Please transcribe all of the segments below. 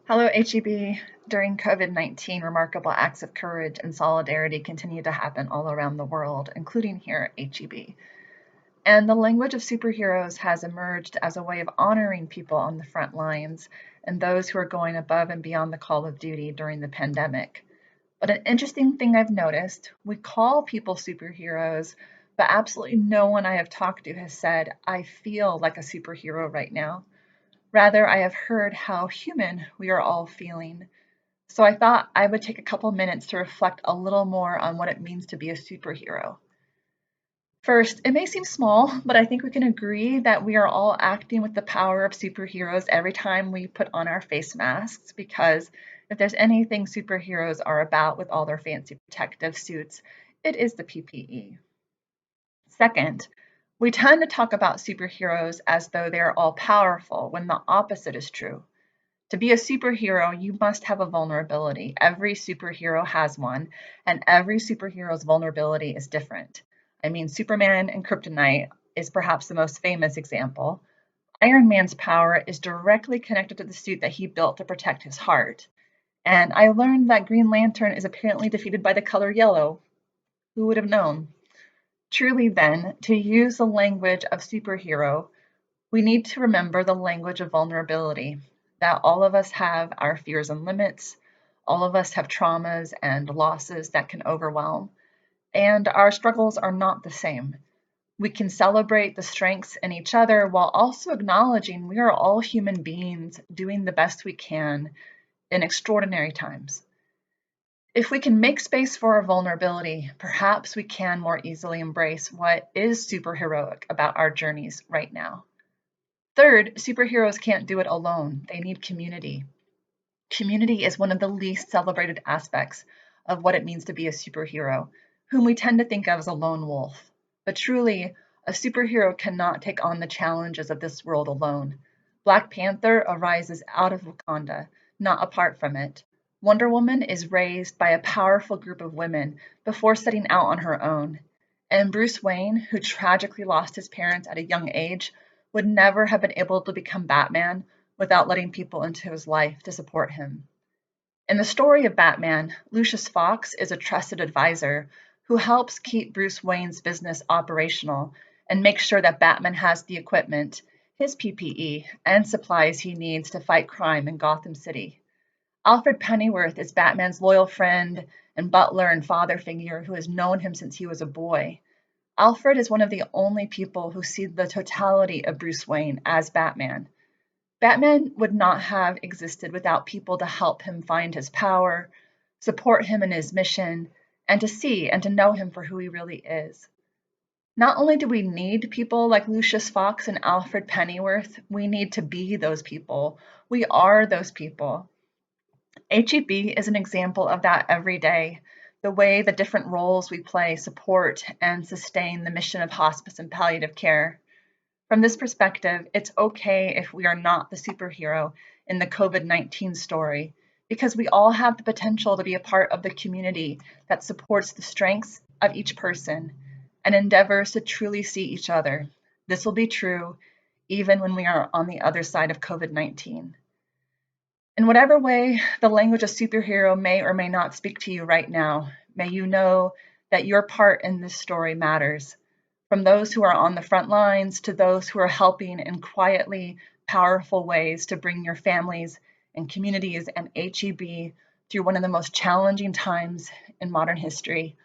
Hello, HEB. During COVID-19, remarkable acts of courage and solidarity continue to happen all around the world, including here at HEB. And the language of superheroes has emerged as a way of honoring people on the front lines and those who are going above and beyond the call of duty during the pandemic. But an interesting thing I've noticed, we call people superheroes, but absolutely no one I have talked to has said, I feel like a superhero right now. Rather, I have heard how human we are all feeling. So I thought I would take a couple minutes to reflect a little more on what it means to be a superhero. First, it may seem small, but I think we can agree that we are all acting with the power of superheroes every time we put on our face masks, because if there's anything superheroes are about with all their fancy protective suits, it is the PPE. Second, we tend to talk about superheroes as though they are all powerful when the opposite is true. To be a superhero, you must have a vulnerability. Every superhero has one, and every superhero's vulnerability is different. I mean, Superman and Kryptonite is perhaps the most famous example. Iron Man's power is directly connected to the suit that he built to protect his heart. And I learned that Green Lantern is apparently defeated by the color yellow. Who would have known? Truly, then, to use the language of superhero, we need to remember the language of vulnerability, that all of us have our fears and limits, all of us have traumas and losses that can overwhelm, and our struggles are not the same. We can celebrate the strengths in each other while also acknowledging we are all human beings doing the best we can in extraordinary times. If we can make space for our vulnerability, perhaps we can more easily embrace what is superheroic about our journeys right now. Third, superheroes can't do it alone. They need community. Community is one of the least celebrated aspects of what it means to be a superhero, whom we tend to think of as a lone wolf. But truly, a superhero cannot take on the challenges of this world alone. Black Panther arises out of Wakanda, not apart from it. Wonder Woman is raised by a powerful group of women before setting out on her own. And Bruce Wayne, who tragically lost his parents at a young age, would never have been able to become Batman without letting people into his life to support him. In the story of Batman, Lucius Fox is a trusted advisor who helps keep Bruce Wayne's business operational and makes sure that Batman has the equipment, his PPE, and supplies he needs to fight crime in Gotham City. Alfred Pennyworth is Batman's loyal friend and butler and father figure who has known him since he was a boy. Alfred is one of the only people who see the totality of Bruce Wayne as Batman. Batman would not have existed without people to help him find his power, support him in his mission, and to see and to know him for who he really is. Not only do we need people like Lucius Fox and Alfred Pennyworth, we need to be those people. We are those people. HEB is an example of that every day. The way the different roles we play support and sustain the mission of hospice and palliative care. From this perspective, it's okay if we are not the superhero in the COVID-19 story, because we all have the potential to be a part of the community that supports the strengths of each person and endeavors to truly see each other. This will be true even when we are on the other side of COVID-19. In whatever way the language of superhero may or may not speak to you right now, may you know that your part in this story matters. From those who are on the front lines to those who are helping in quietly powerful ways to bring your families and communities and HEB through one of the most challenging times in modern history.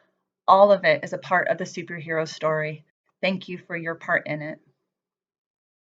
All of it is a part of the superhero story. Thank you for your part in it.